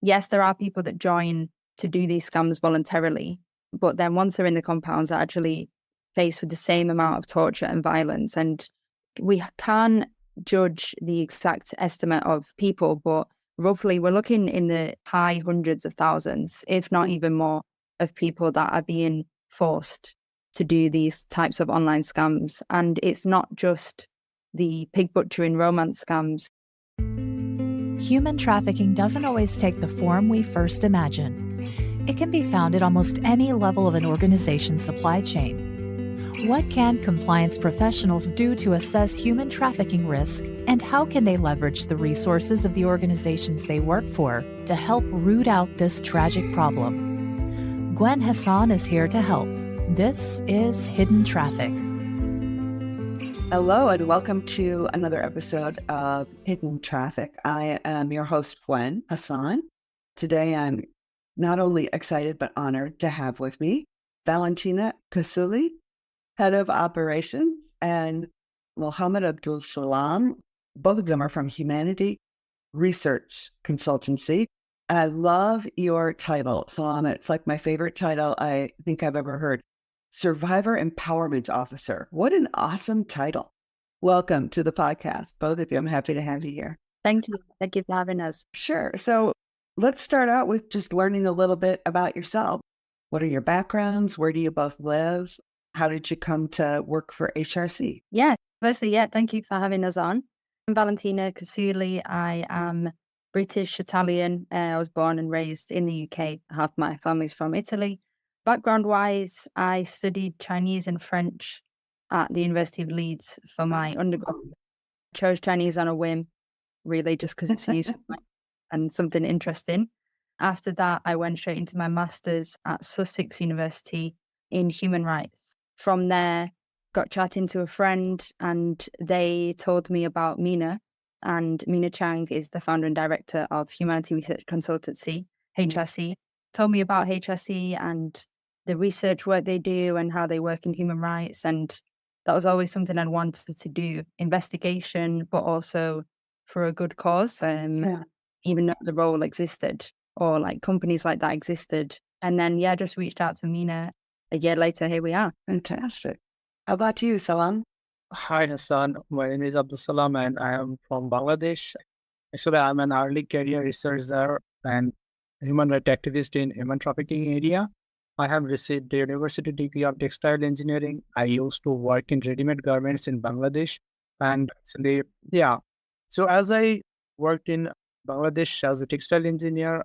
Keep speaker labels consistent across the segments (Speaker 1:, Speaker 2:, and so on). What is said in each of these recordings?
Speaker 1: yes, there are people that join to do these scams voluntarily, but then once they're in the compounds, are actually faced with the same amount of torture and violence. And we can judge the exact estimate of people, but roughly we're looking in the high hundreds of thousands, if not even more, of people that are being forced to do these types of online scams. And it's not just the pig butchering romance scams.
Speaker 2: Human trafficking doesn't always take the form we first imagine. It can be found at almost any level of an organization's supply chain. What can compliance professionals do to assess human trafficking risk, and how can they leverage the resources of the organizations they work for to help root out this tragic problem? Gwen Hassan is here to help. This is Hidden Traffic.
Speaker 3: Hello and welcome to another episode of Hidden Traffic. I am your host, Gwen Hassan. Today I'm not only excited but honored to have with me Valentina Casulli, Head of Operations, and Abdus Salam. Both of them are from Humanity Research Consultancy. I love your title, Salam. It's like my favorite title I think I've ever heard. Survivor Empowerment Officer. What an awesome title. Welcome to the podcast, both of you. I'm happy to have you here.
Speaker 1: Thank you. Thank you for having us.
Speaker 3: Sure. So let's start out with just learning a little bit about yourself. What are your backgrounds? Where do you both live? How did you come to work for HRC?
Speaker 1: Firstly, thank you for having us on. I'm Valentina Casulli. I am British Italian. I was born and raised in the UK. Half my family's from Italy. Background-wise, I studied Chinese and French at the University of Leeds for my undergraduate. Chose Chinese on a whim, really, just because it's useful and something interesting. After that, I went straight into my master's at Sussex University in human rights. From there, got chatting to a friend, and they told me about Mina. And Mina Chang is the founder and director of Humanity Research Consultancy, HRC. Told me about HRC and the research work they do and how they work in human rights. And that was always something I'd wanted to do, investigation, but also for a good cause, even though the role existed or like companies like that existed. And then, just reached out to Mina. A year later, here we are.
Speaker 3: Fantastic. How about you, Salam?
Speaker 4: Hi, Hassan. My name is Abdus Salam and I am from Bangladesh. Actually, I'm an early career researcher and human rights activist in human trafficking area. I have received a university degree of textile engineering. I used to work in ready-made garments in Bangladesh. And actually, so as I worked in Bangladesh as a textile engineer,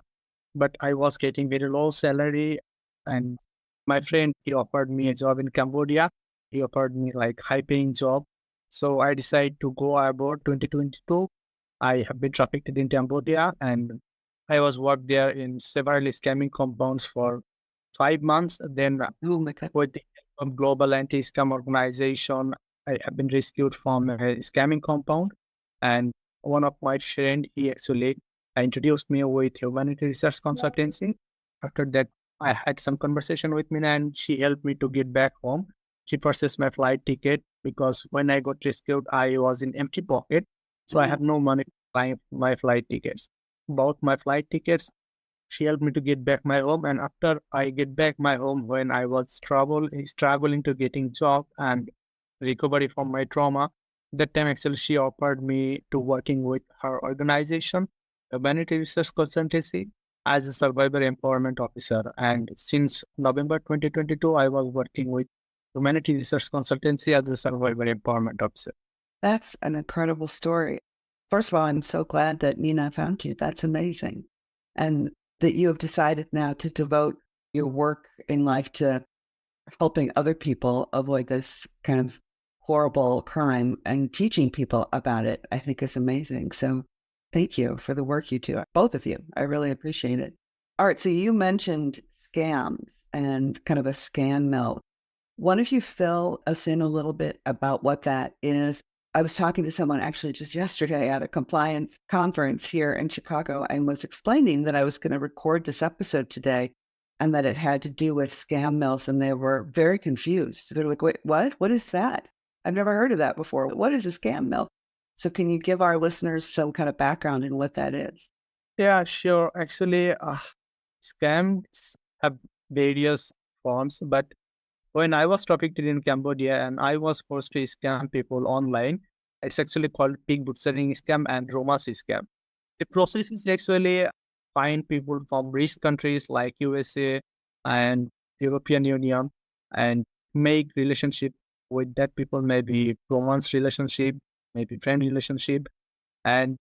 Speaker 4: but I was getting very low salary. And my friend, he offered me a job in Cambodia. He offered me like high-paying job. So I decided to go abroad 2022. I have been trafficked in Cambodia and I was worked there in several scamming compounds for 5 months. Then with the help of global anti-scam organization, I have been rescued from a scamming compound. And one of my friends, he actually introduced me with Humanity Research Consultancy. After that, I had some conversation with Mina and she helped me to get back home. She purchased my flight ticket because when I got rescued, I was in empty pocket. So I have no money to buy my flight tickets. Bought my flight tickets. She helped me to get back my home. And after I get back my home, when I was struggling to getting job and recovery from my trauma, that time actually she offered me to working with her organization, Humanity Research Consultancy, as a survivor empowerment officer. And since November 2022, I was working with Humanity Research Consultancy as a survivor empowerment officer.
Speaker 3: That's an incredible story. First of all, I'm so glad that Mina found you. That's amazing. And that you have decided now to devote your work in life to helping other people avoid this kind of horrible crime and teaching people about it, I think is amazing. So thank you for the work you do, both of you. I really appreciate it. All right, so you mentioned scams and kind of a scam mill. Why don't you fill us in a little bit about what that is? I was talking to someone actually just yesterday at a compliance conference here in Chicago and was explaining that I was going to record this episode today and that it had to do with scam mills, and they were very confused. They're like, wait, what? What is that? I've never heard of that before. What is a scam mill? So can you give our listeners some kind of background in what that is?
Speaker 4: Yeah, sure. Actually, scams have various forms, but when I was trafficked in Cambodia and I was forced to scam people online, it's actually called pig butchering scam and romance scam. The process is actually find people from rich countries like USA and European Union and make relationship with that people, maybe romance relationship, maybe friend relationship, and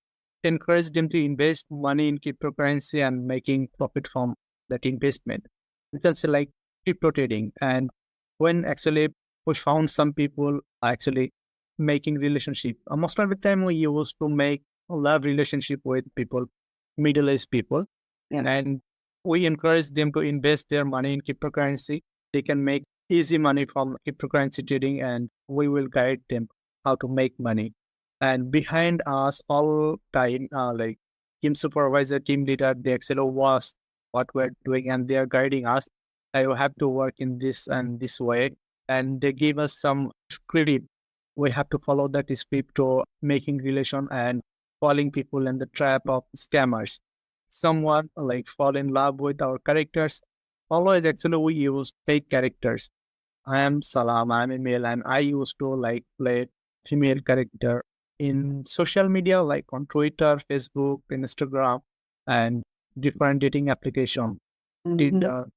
Speaker 4: encourage them to invest money in cryptocurrency and making profit from that investment. You can say like crypto trading. And when actually we found some people actually making relationship, most of the time we used to make a love relationship with people, middle-aged people,
Speaker 3: Yeah.
Speaker 4: and we encourage them to invest their money in cryptocurrency. They can make easy money from cryptocurrency trading, and we will guide them how to make money. And behind us all time, like team supervisor, team leader, they actually was what we're doing, and they are guiding us. I will have to work in this and this way, and they give us some script. We have to follow that script to making relation and falling people in the trap of scammers. Someone like fall in love with our characters. Always actually we use fake characters. I am Salam, I'm a male, and I used to like play female character in social media like on Twitter, Facebook, Instagram, and different dating application.
Speaker 3: Mhm.
Speaker 4: Tinder,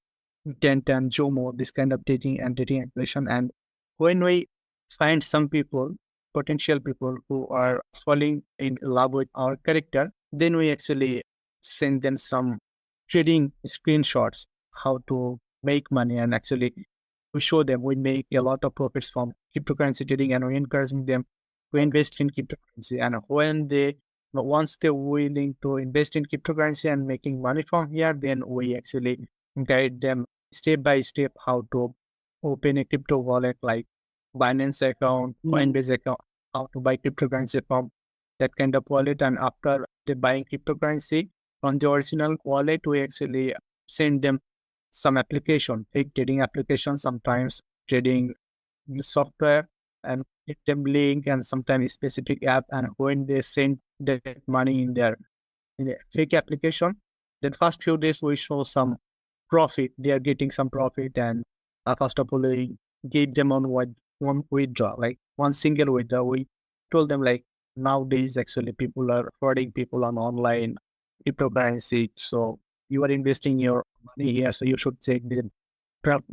Speaker 4: Tent and Jomo, this kind of dating application. And when we find some people, potential people who are falling in love with our character, then we actually send them some trading screenshots, how to make money, and actually we show them we make a lot of profits from cryptocurrency trading, and we encouraging them to invest in cryptocurrency. And when they once they're willing to invest in cryptocurrency and making money from here, then we actually guide them step by step how to open a crypto wallet like Binance account, Coinbase account, how to buy cryptocurrency from that kind of wallet. And after they buying cryptocurrency from the original wallet, we actually send them some application, fake trading application, sometimes trading software, and give them link and sometimes specific app. And when they send that money in the fake application, then first few days we show some profit. They are getting some profit, and first of all, we gave them on one withdraw, like one single withdraw. We told them like nowadays actually people are frauding people on online cryptocurrency. So you are investing your money here, so you should check the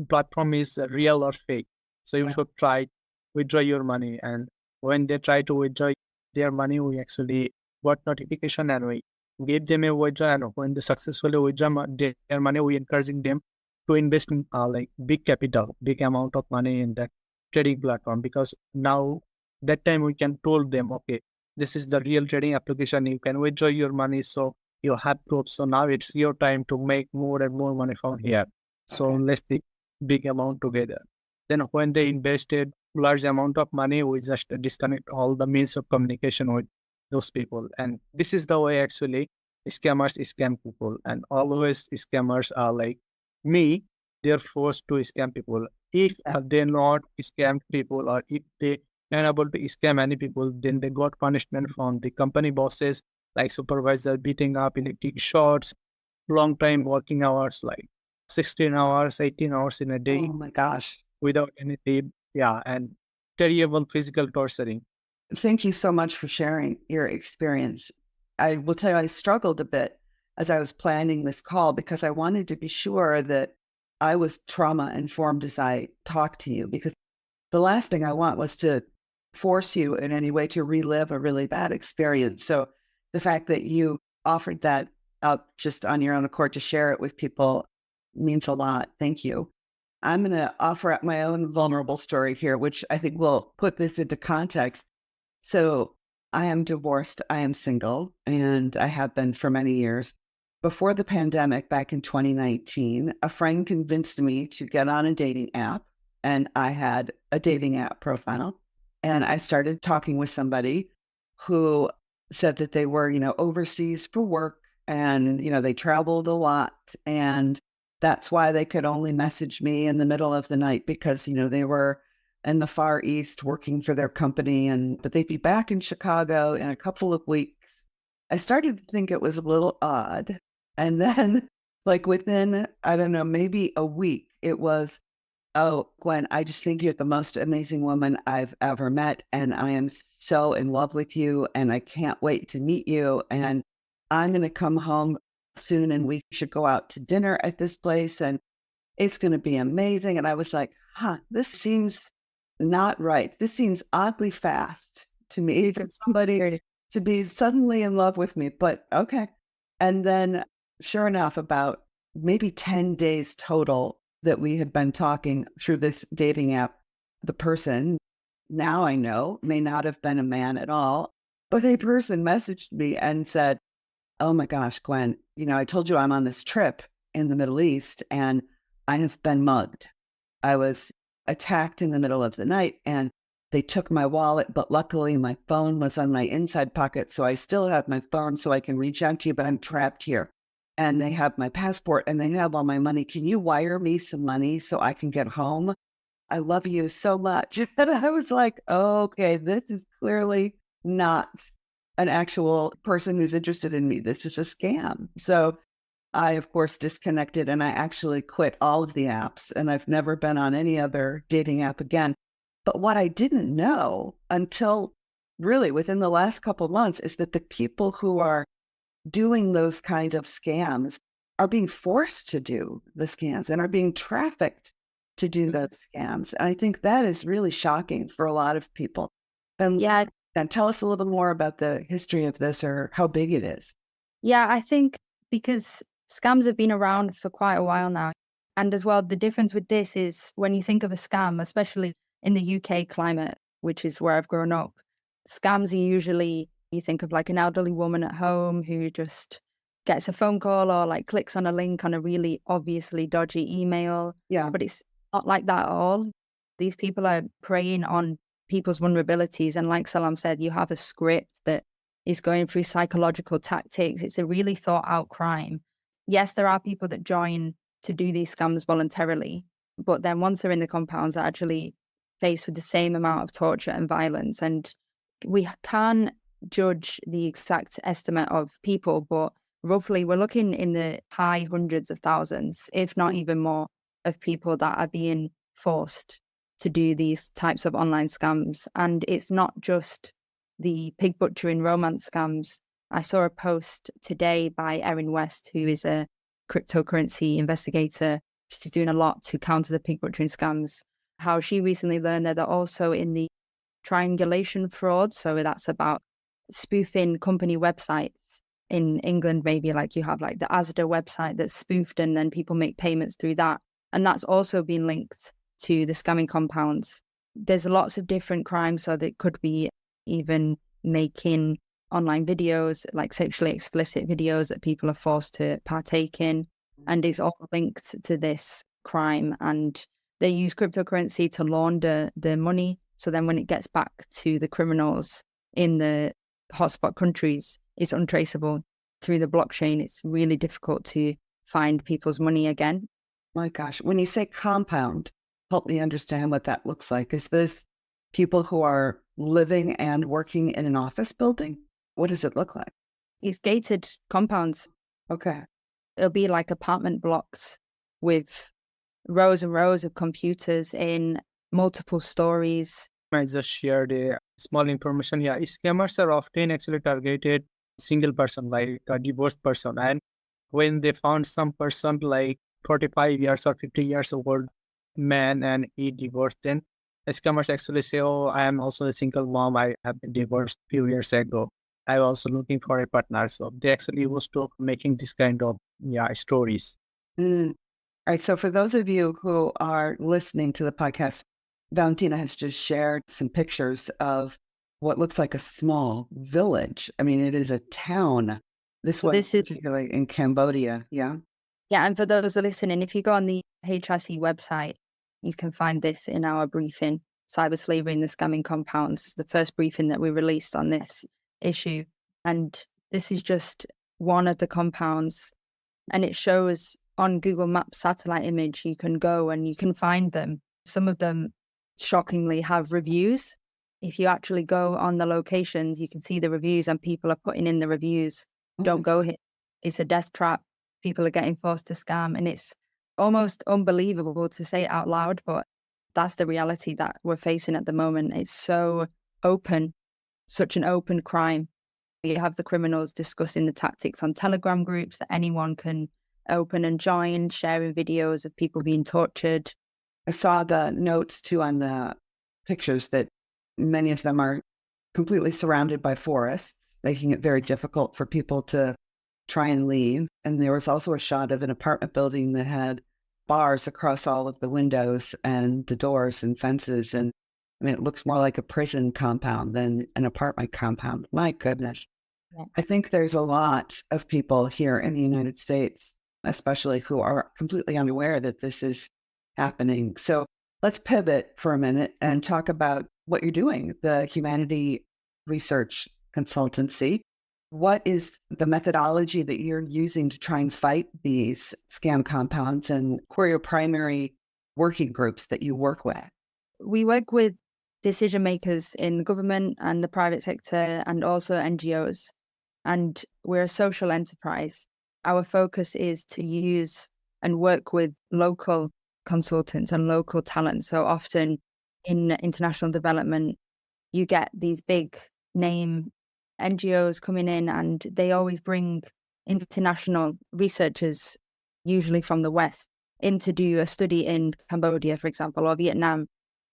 Speaker 4: platform is real or fake. So you should try withdraw your money. And when they try to withdraw their money, we actually got notification and we gave them a withdraw. And when they successfully withdraw their money, we encouraging them to invest in like big capital, big amount of money in that trading platform. Because now that time we can told them, okay, this is the real trading application. You can withdraw your money, so you have proof. So now it's your time to make more and more money from here. So let's take big amount together. Then when they invested large amount of money, we just disconnect all the means of communication with those people. And this is the way actually scammers scam people. And always scammers are like me, they're forced to scam people. If they not scam people, or if they unable to scam any people, then they got punishment from the company bosses, like supervisor beating up, electric shots, long time working hours, like 16 hours, 18 hours in a day
Speaker 3: Oh my gosh.
Speaker 4: without any sleep. Yeah, and terrible physical torturing.
Speaker 3: Thank you so much for sharing your experience. I will tell you, I struggled a bit as I was planning this call because I wanted to be sure that I was trauma informed as I talked to you, because the last thing I want was to force you in any way to relive a really bad experience. So the fact that you offered that up just on your own accord to share it with people means a lot. Thank you. I'm going to offer up my own vulnerable story here, which I think will put this into context. So I am divorced, I am single, and I have been for many years. Before the pandemic, back in 2019, a friend convinced me to get on a dating app, and I had a dating app profile. And I started talking with somebody who said that they were, overseas for work, and, they traveled a lot. And that's why they could only message me in the middle of the night, because, they were in the Far East working for their company, but they'd be back in Chicago in a couple of weeks. I started to think it was a little odd. And then, like within, I don't know, maybe a week, it was, oh, Gwen, I just think you're the most amazing woman I've ever met. And I am so in love with you. And I can't wait to meet you. And I'm going to come home soon and we should go out to dinner at this place. And it's going to be amazing. And I was like, this seems not right. This seems oddly fast to me for somebody to be suddenly in love with me. But okay. And then sure enough, about maybe 10 days total that we had been talking through this dating app, the person, now I know, may not have been a man at all, but a person messaged me and said, oh my gosh, Gwen, I told you I'm on this trip in the Middle East and I have been mugged. I was attacked in the middle of the night and they took my wallet, but luckily my phone was on my inside pocket. So I still have my phone so I can reach out to you, but I'm trapped here. And they have my passport and they have all my money. Can you wire me some money so I can get home? I love you so much. And I was like, okay, this is clearly not an actual person who's interested in me. This is a scam. So I, of course, disconnected and I actually quit all of the apps and I've never been on any other dating app again. But what I didn't know until really within the last couple of months is that the people who are doing those kind of scams are being forced to do the scams and are being trafficked to do those scams. And I think that is really shocking for a lot of people. And tell us a little more about the history of this or how big it is.
Speaker 1: Yeah, I think because scams have been around for quite a while now. And as well, the difference with this is when you think of a scam, especially in the UK climate, which is where I've grown up, scams are usually, you think of like an elderly woman at home who just gets a phone call or like clicks on a link on a really obviously dodgy email.
Speaker 3: Yeah.
Speaker 1: But it's not like that at all. These people are preying on people's vulnerabilities. And like Salam said, you have a script that is going through psychological tactics. It's a really thought out crime. Yes, there are people that join to do these scams voluntarily, but then once they're in the compounds, they're actually faced with the same amount of torture and violence. And we can judge the exact estimate of people, but roughly we're looking in the high hundreds of thousands, if not even more, of people that are being forced to do these types of online scams. And it's not just the pig butchering romance scams. I saw a post today by Erin West, who is a cryptocurrency investigator. She's doing a lot to counter the pig butchering scams. How she recently learned that they're also in the triangulation fraud. So that's about spoofing company websites. In England, maybe like you have like the Asda website that's spoofed and then people make payments through that. And that's also been linked to the scamming compounds. There's lots of different crimes. So that could be even making online videos, like sexually explicit videos that people are forced to partake in. And it's all linked to this crime. And they use cryptocurrency to launder the money. So then when it gets back to the criminals in the hotspot countries, it's untraceable through the blockchain. It's really difficult to find people's money again.
Speaker 3: My gosh, when you say compound, help me understand what that looks like. Is this people who are living and working in an office building? What does it look like?
Speaker 1: It's gated compounds.
Speaker 3: Okay.
Speaker 1: It'll be like apartment blocks with rows and rows of computers in multiple stories.
Speaker 4: I just shared a small information. Yeah, scammers are often actually targeted single person, like a divorced person. And when they found some person like 45 years or 50 years old man and he divorced, then scammers actually say, oh, I am also a single mom. I have been divorced a few years ago. I'm also looking for a partner. So they actually used to making this kind of stories.
Speaker 3: All right. So for those of you who are listening to the podcast, Valentina has just shared some pictures of what looks like a small village. I mean, it is a town. This is particularly in Cambodia. Yeah.
Speaker 1: Yeah. And for those listening, if you go on the HRC website, you can find this in our briefing, Cyber Slavery and the Scamming Compounds, the first briefing that we released on this issue. And this is just one of the compounds. And it shows on Google Maps satellite image, you can go and you can find them. Some of them shockingly have reviews. if you actually go on the locations, you can see the reviews and people are putting in the reviews, don't go here. It's a death trap. People are getting forced to scam. And it's almost unbelievable to say it out loud, but that's the reality that we're facing at the moment. It's so open, such an open crime. You have the criminals discussing the tactics on Telegram groups that anyone can open and join, sharing videos of people being tortured.
Speaker 3: I saw the notes too on the pictures that many of them are completely surrounded by forests, making it very difficult for people to try and leave. And there was also a shot of an apartment building that had bars across all of the windows and the doors and fences. And I mean, it looks more like a prison compound than an apartment compound. My goodness.
Speaker 1: Yeah.
Speaker 3: I think there's a lot of people here in the United States, especially who are completely unaware that this is happening. So let's pivot for a minute and talk about what you're doing, the Humanity Research Consultancy. What is the methodology that you're using to try and fight these scam compounds, and who are your primary working groups that you work with?
Speaker 1: We work with decision makers in the government and the private sector and also NGOs. And we're a social enterprise. Our focus is to use and work with local consultants and local talent. So often in international development, you get these big name NGOs coming in, and they always bring international researchers, usually from the West, in to do a study in Cambodia, for example, or Vietnam.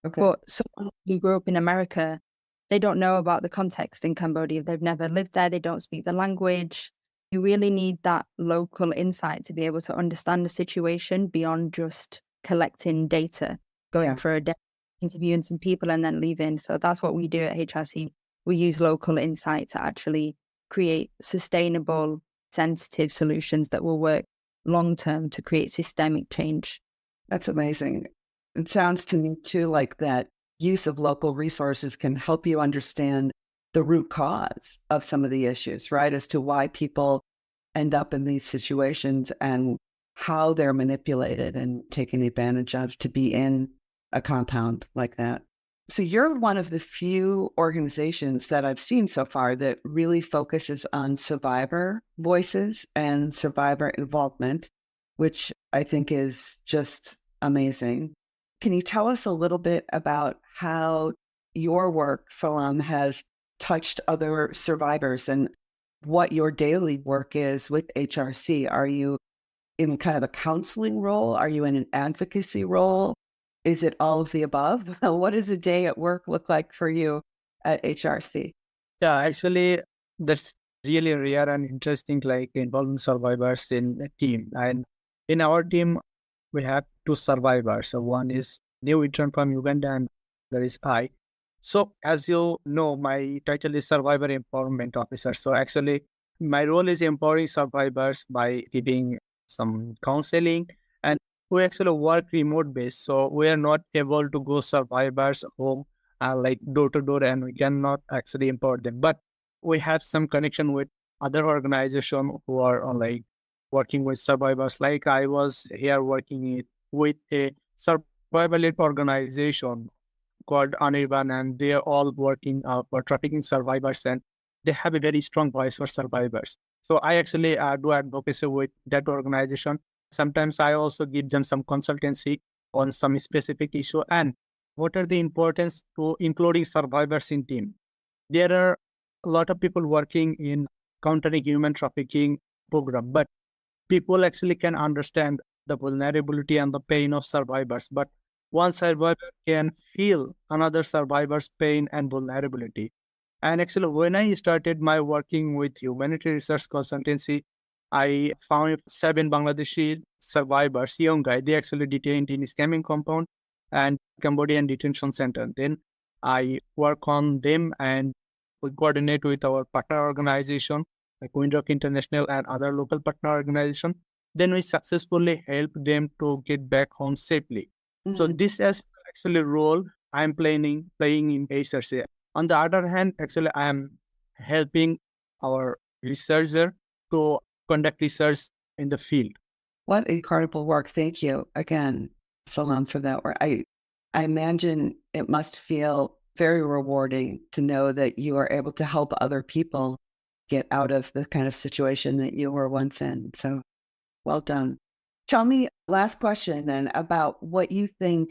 Speaker 3: Okay.
Speaker 1: But someone who grew up in America, they don't know about the context in Cambodia. They've never lived there. They don't speak the language. You really need that local insight to be able to understand the situation beyond just collecting data, going for a day, interviewing some people and then leaving. So that's what we do at HRC. We use local insight to actually create sustainable, sensitive solutions that will work long-term to create systemic change.
Speaker 3: That's amazing. It sounds to me too like that use of local resources can help you understand the root cause of some of the issues, right? As to why people end up in these situations and how they're manipulated and taken advantage of to be in a compound like that. So you're one of the few organizations that I've seen so far that really focuses on survivor voices and survivor involvement, which I think is just amazing. Can you tell us a little bit about how your work, Salam, has touched other survivors and what your daily work is with HRC? Are you in kind of a counseling role? Are you in an advocacy role? Is it all of the above? What does a day at work look like for you at HRC?
Speaker 4: Yeah, actually, that's really rare and interesting, like involving survivors in a team. And in our team, we have two survivors. So one is new intern from Uganda, and there is I. So as you know, my title is Survivor Empowerment Officer. So actually, my role is empowering survivors by giving some counseling, and we actually work remote based. So we are not able to go survivors home like door to door, and we cannot actually empower them. But we have some connection with other organizations who are like working with survivors. Like I was here working with a survival organization called Anirban, and they are all working for trafficking survivors, and they have a very strong voice for survivors. So I actually do advocacy with that organization. Sometimes I also give them some consultancy on some specific issue and what are the importance to including survivors in team. There are a lot of people working in countering human trafficking program, but people actually can understand the vulnerability and the pain of survivors. But one survivor can feel another survivor's pain and vulnerability. And actually, when I started my working with Humanity Research Consultancy, I found 7 Bangladeshi survivors, young guy, they actually detained in scamming compound and Cambodian detention center. Then I work on them and we coordinate with our partner organization, like Windrock International and other local partner organization. Then we successfully help them to get back home safely. So this is actually role I'm playing in HRC. On the other hand, actually I am helping our researcher to conduct research in the field.
Speaker 3: What incredible work. Thank you again, Salam, for that work. I imagine it must feel very rewarding to know that you are able to help other people get out of the kind of situation that you were once in. So well done. Tell me, last question then, about what you think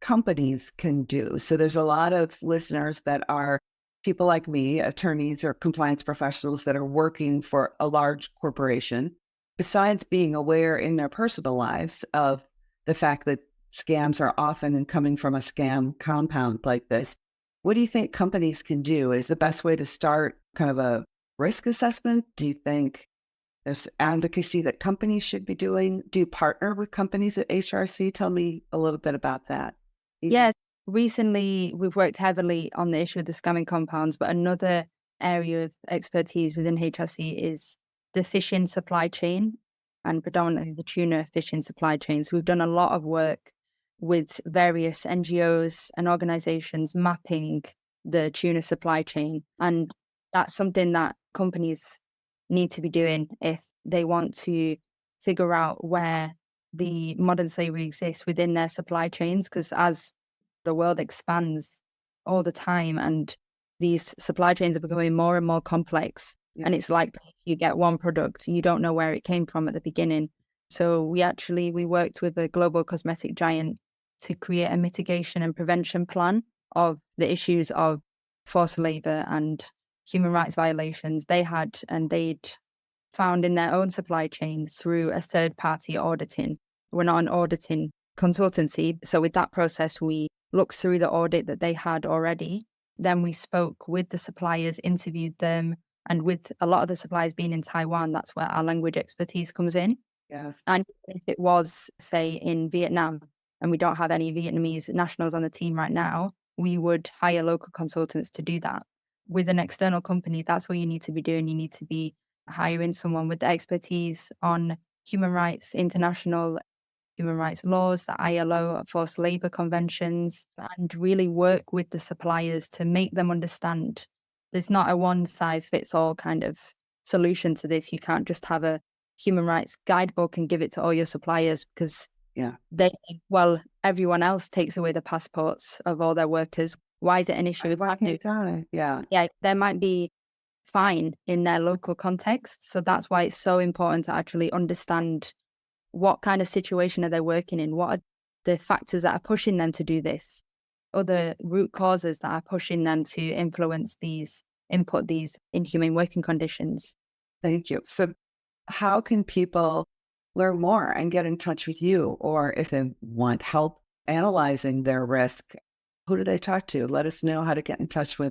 Speaker 3: companies can do. So there's a lot of listeners that are people like me, attorneys or compliance professionals that are working for a large corporation. Besides being aware in their personal lives of the fact that scams are often coming from a scam compound like this, what do you think companies can do? Is the best way to start kind of a risk assessment? Do you think there's advocacy that companies should be doing? Do you partner with companies at HRC? Tell me a little bit about that.
Speaker 1: Yes, recently we've worked heavily on the issue of the scamming compounds, but another area of expertise within HRC is the fishing supply chain, and predominantly the tuna fishing supply chain. So we've done a lot of work with various NGOs and organizations mapping the tuna supply chain. And that's something that companies need to be doing if they want to figure out where the modern slavery exists within their supply chains. Because as the world expands all the time and these supply chains are becoming more and more complex, and it's like you get one product, you don't know where it came from at the beginning. So we worked with a global cosmetic giant to create a mitigation and prevention plan of the issues of forced labor and human rights violations they had, and they'd found in their own supply chain through a third-party auditing. We're not an auditing consultancy. So with that process, we looked through the audit that they had already. Then we spoke with the suppliers, interviewed them, and with a lot of the suppliers being in Taiwan, that's where our language expertise comes in.
Speaker 3: Yes.
Speaker 1: And if it was, say, in Vietnam, and we don't have any Vietnamese nationals on the team right now, we would hire local consultants to do that. With an external company, that's what you need to be doing. You need to be hiring someone with the expertise on human rights, international human rights laws, the ILO, forced labor conventions, and really work with the suppliers to make them understand there's not a one-size-fits-all kind of solution to this. You can't just have a human rights guidebook and give it to all your suppliers because they think, well, everyone else takes away the passports of all their workers. Why is it an issue? Yeah, there might be fine in their local context. So that's why it's so important to actually understand what kind of situation are they working in? What are the factors that are pushing them to do this? Other root causes that are pushing them to input these inhumane working conditions.
Speaker 3: Thank you. So how can people learn more and get in touch with you? Or if they want help analyzing their risk, who do they talk to? Let us know how to get in touch with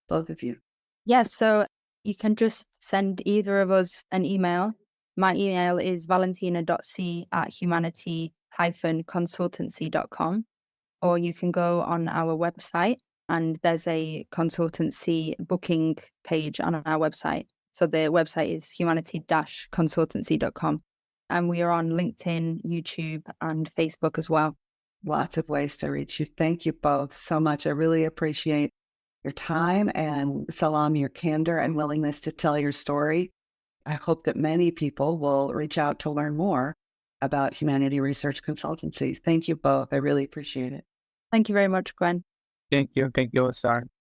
Speaker 3: both of you.
Speaker 1: Yes, so you can just send either of us an email. My email is valentina.c@humanity-consultancy.com, or you can go on our website and there's a consultancy booking page on our website. So the website is humanity-consultancy.com. And we are on LinkedIn, YouTube, and Facebook as well.
Speaker 3: Lots of ways to reach you. Thank you both so much. I really appreciate your time and, Salam, your candor and willingness to tell your story. I hope that many people will reach out to learn more about Humanity Research Consultancy. Thank you both. I really appreciate it.
Speaker 1: Thank you very much, Gwen.
Speaker 4: Thank you, Hassan.